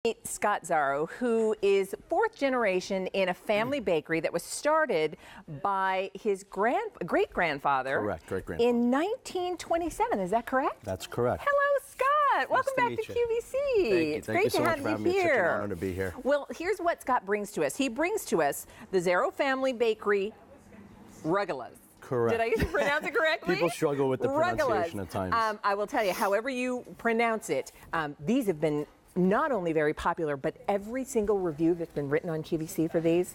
Meet Scott Zaro, who is fourth generation in a family bakery that was started by his great-grandfather. Correct, great-grandfather. In 1927, is that correct? That's correct. Hello, Scott. Welcome back to QVC. Thank you. It's Thank great you so to much have for you having me. It's such here. an honor to be here. Well, here's what Scott brings to us. He brings to us the Zaro family bakery Rugelach. Correct. Did I pronounce it correctly? People struggle with the pronunciation at times. I will tell you, however you pronounce it, these have been not only very popular, but every single review that's been written on QVC for these,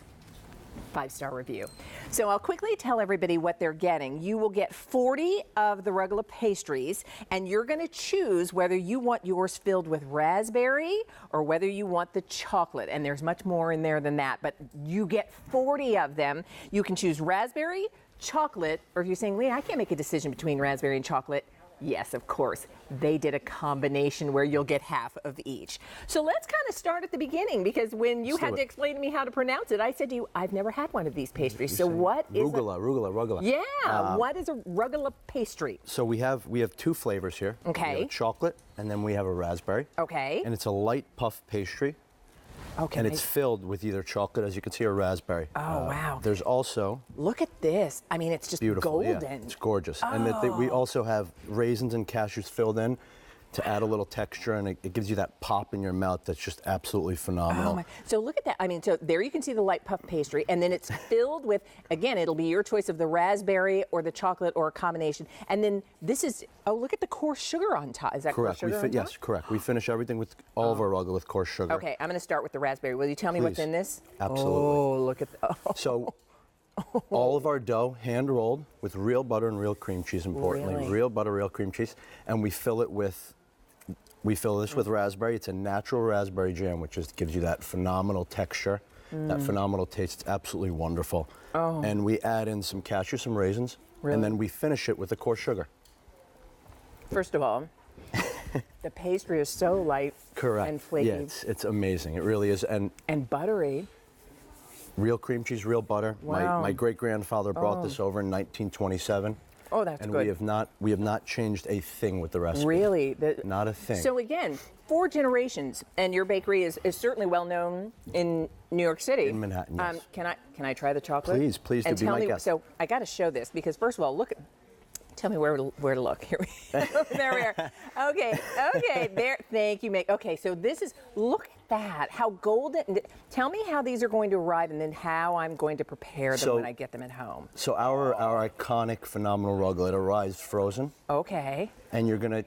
5-star review. So I'll quickly tell everybody what they're getting. You will get 40 of the Rugelach Pastries, and you're going to choose whether you want yours filled with raspberry or whether you want the chocolate. And there's much more in there than that, but you get 40 of them. You can choose raspberry, chocolate, or if you're saying, Lee, I can't make a decision between raspberry and chocolate. Yes, of course. They did a combination where you'll get half of each. So let's kind of start at the beginning, because when you had to explain to me how to pronounce it, I said to you, I've never had one of these pastries. So what is Rugelach. Yeah, what is a Rugelach pastry? So we have two flavors here. Okay. We have a chocolate, and then we have a raspberry. Okay. And it's a light puff pastry. Okay. And it's filled with either chocolate, as you can see, or raspberry. Oh, wow. There's also... Look at this. I mean, it's just beautiful. golden. Yeah, it's gorgeous. Oh. And we also have raisins and cashews filled in to add a little texture, and it gives you that pop in your mouth that's just absolutely phenomenal. Oh my. So look at that. I mean, so there you can see the light puff pastry, and then it's filled with, again, it'll be your choice of the raspberry or the chocolate or a combination. And then this is, oh, look at the coarse sugar on top. Is that correct? Coarse sugar on top? Yes, correct. We finish everything with all of our Rugelach with coarse sugar. Okay, I'm going to start with the raspberry. Will you tell me what's in this? Absolutely. Oh, look at that. Oh. So all of our dough hand rolled with real butter and real cream cheese, importantly. Really? Real butter, real cream cheese. And we fill this with raspberry. It's a natural raspberry jam, which just gives you that phenomenal texture, that phenomenal taste. It's absolutely wonderful. Oh. And we add in some cashews, some raisins, Really? and then we finish it with the coarse sugar. First of all, the pastry is so light and flaky. Yeah, it's amazing. It really is. And buttery. real cream cheese, real butter. Wow. My great-grandfather brought this over in 1927. Oh, that's and good. we have not changed a thing with the recipe. Really? Not a thing. So again, 4 generations, and your bakery is certainly well known in New York City. In Manhattan, yes. Can I try the chocolate? Please and do, be tell my me, guest. So I got to show this, because first of all, look. Tell me where to look. Here we there we are. Okay, there. Thank you, Meg. Okay, so this is, look at that, how golden. Tell me how these are going to arrive, and then how I'm going to prepare them when I get them at home. So our iconic, phenomenal Rugelach arrives frozen. Okay. And you're gonna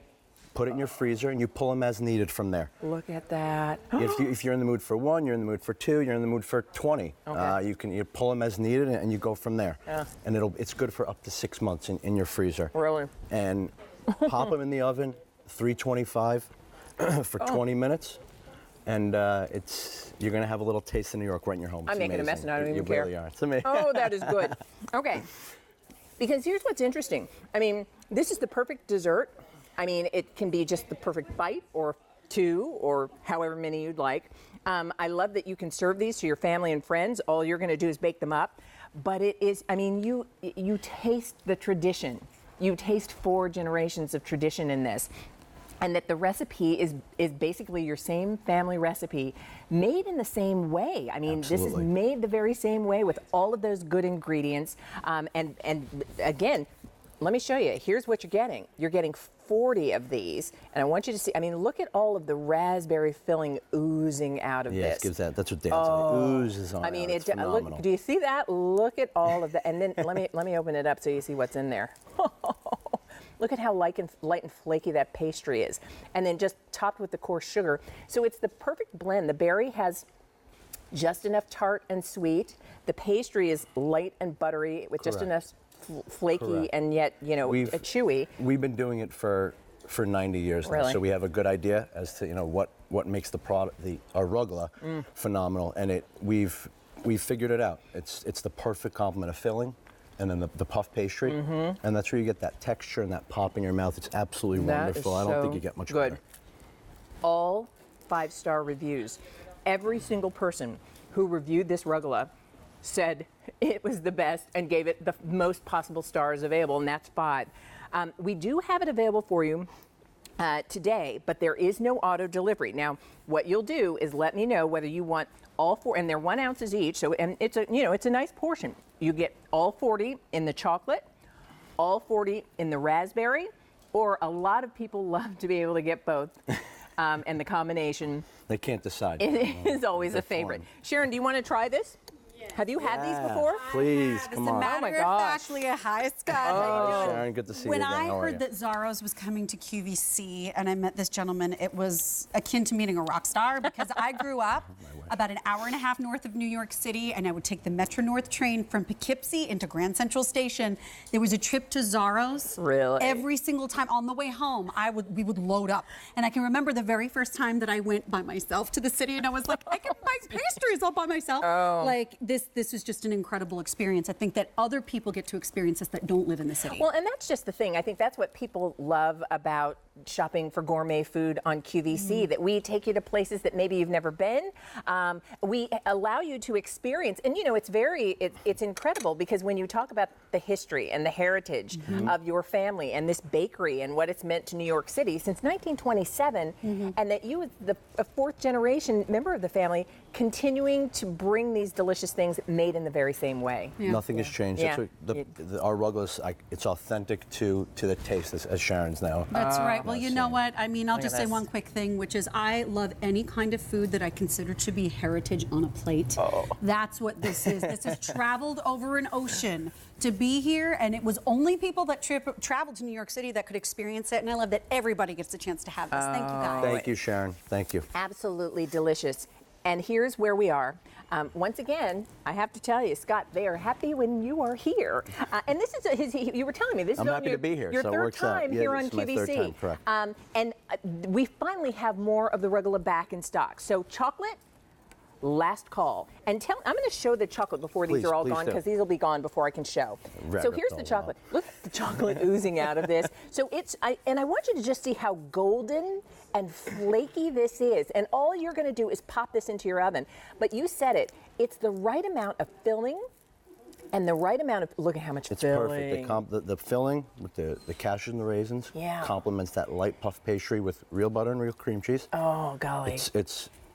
put it in your freezer, and you pull them as needed from there. Look at that. If you're in the mood for 1, you're in the mood for 2, you're in the mood for 20. Okay. You pull them as needed, and you go from there. Yeah. And it's good for up to 6 months in your freezer. Really? And pop them in the oven, 325 for 20 minutes. And you're gonna have a little taste of New York right in your home. It's I'm making amazing. a mess, and I don't even care. You really are. It's amazing. Oh, that is good. Okay. Because here's what's interesting. I mean, this is the perfect dessert. I mean, it can be just the perfect bite, or 2, or however many you'd like. I love that you can serve these to your family and friends. All you're going to do is bake them up. But it is, I mean, you taste the tradition. You taste 4 generations of tradition in this. And that the recipe is basically your same family recipe, made in the same way. I mean, Absolutely. This is made the very same way with all of those good ingredients. And again, let me show you. Here's what you're getting. You're getting 40 of these, and I want you to see. I mean, look at all of the raspberry filling oozing out of this. this. Gives that. That's what Dan said. It oozes on. I mean, it's phenomenal. Look, do you see that? Look at all of that. And then let me open it up so you see what's in there. Look at how light and flaky that pastry is, and then just topped with the coarse sugar. So it's the perfect blend. The berry has just enough tart and sweet. The pastry is light and buttery with just enough flaky and yet, chewy. We've been doing it for 90 years now, Really? so we have a good idea as to what makes the product, our Rugelach, phenomenal, and we've figured it out. It's the perfect complement of filling, and then the puff pastry, and that's where you get that texture and that pop in your mouth. It's absolutely wonderful. I don't think you get much good. better. All 5-star reviews. Every single person who reviewed this Rugelach said it was the best and gave it the most possible stars available, and that's 5. We do have it available for you today, but there is no auto delivery. Now, what you'll do is let me know whether you want all 4, and they're 1 ounces each. So, and it's a, it's a nice portion. You get all 40 in the chocolate, all 40 in the raspberry, or a lot of people love to be able to get both. And the combination. They can't decide. It is always a favorite. Fun. Sharon, do you want to try this? Have you had these before? Please, come on. Oh my gosh. Actually, hi, Scott. Oh, Sharon, good to see you When again. I How are heard you? that Zaro's was coming to QVC and I met this gentleman, it was akin to meeting a rock star because I grew up about an hour and a half north of New York City, and I would take the Metro North train from Poughkeepsie into Grand Central Station. There was a trip to Zaro's. Really? Every single time on the way home, we would load up. And I can remember the very first time that I went by myself to the city, and I was like, I can buy pastries all by myself. Oh. Like this is just an incredible experience. I think that other people get to experience this that don't live in the city. Well, and that's just the thing. I think that's what people love about shopping for gourmet food on QVC, that we take you to places that maybe you've never been. We allow you to experience, and it's incredible because when you talk about the history and the heritage of your family and this bakery and what it's meant to New York City since 1927, and that you, as a 4th generation member of the family, continuing to bring these delicious things made in the very same way. Yeah. Nothing has changed. Yeah. That's what our rugelach, it's authentic to the taste, as Sharon's now. That's right. Well, you know what? I mean, I'll Look just at say this. one quick thing, which is I love any kind of food that I consider to be heritage on a plate. That's what this is. This has traveled over an ocean to be here, and it was only people that traveled to New York City that could experience it, and I love that everybody gets a chance to have this. Thank you, guys. Thank you, Sharon. Thank you. Absolutely delicious. And here's where we are. Once again, I have to tell you, Scott, they are happy when you are here. And this is you were telling me this I'm is happy to be here, your so it 3rd works out. time Yeah, here on this is my QVC. 3rd time, correct. And we finally have more of the rugelach back in stock. So chocolate, last call. And I'm going to show the chocolate before these Please, are all please gone, do. because these will be gone before I can show. Rat So ripped here's all the them chocolate. Look at the chocolate oozing out of this. So I want you to just see how golden and flaky this is. And all you're going to do is pop this into your oven. But you said it. It's the right amount of filling and the right amount of, look at how much It's filling. perfect. The filling with the cashews and the raisins complements that light puff pastry with real butter and real cream cheese. Oh, golly.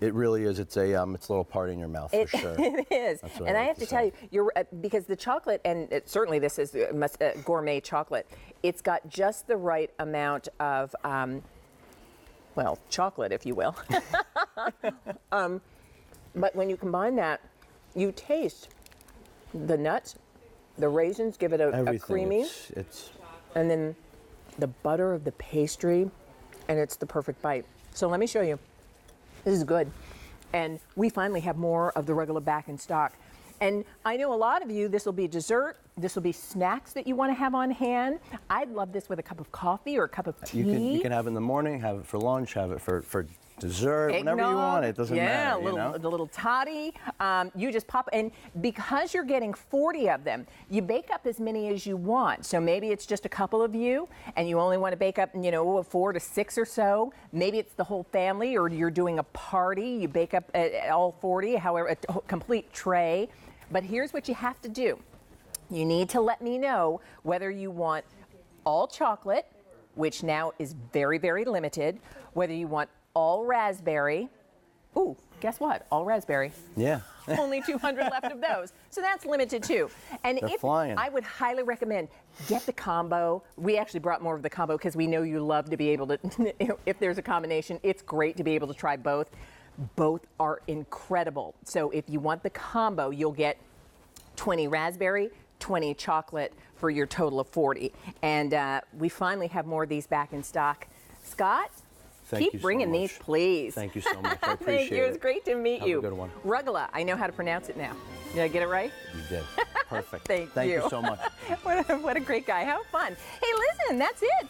It really is. It's a little party in your mouth for sure. It is. That's what And I I like have to to tell say. you, because the chocolate, and certainly this is gourmet chocolate, it's got just the right amount of, well, chocolate, if you will. But when you combine that, you taste the nuts, the raisins give it a Everything. creamy, It's and then the butter of the pastry, and it's the perfect bite. So let me show you. This is good. And we finally have more of the rugelach back in stock. And I know a lot of you, this will be dessert, this will be snacks that you want to have on hand. I'd love this with a cup of coffee or a cup of tea. you can have it in the morning, have it for lunch, have it for dessert, whenever you Eggnog. want. It doesn't matter. The little toddy. You just pop, and because you're getting 40 of them, you bake up as many as you want. So maybe it's just a couple of you, and you only want to bake up, 4 to 6 or so. Maybe it's the whole family, or you're doing a party. You bake up all 40, however, a complete tray. But here's what you have to do. You need to let me know whether you want all chocolate, which now is very, very limited, whether you want all raspberry. Ooh, guess what? All raspberry. Yeah. Only 200 left of those. So that's limited too. And They're flying. I would highly recommend get the combo. We actually brought more of the combo because we know you love to be able to, if there's a combination, it's great to be able to try both. Both are incredible. So if you want the combo, you'll get 20 raspberry, 20 chocolate for your total of 40. And we finally have more of these back in stock. Scott? Thank you Keep so bringing much. these, please. Thank you so much. I appreciate Thank you. it. It's great to meet Have you. a good one. Rugelach. I know how to pronounce it now. Did I get it right? You did. Perfect. Thank Thank you. you so much. What a great guy. How fun. Hey, listen, that's it.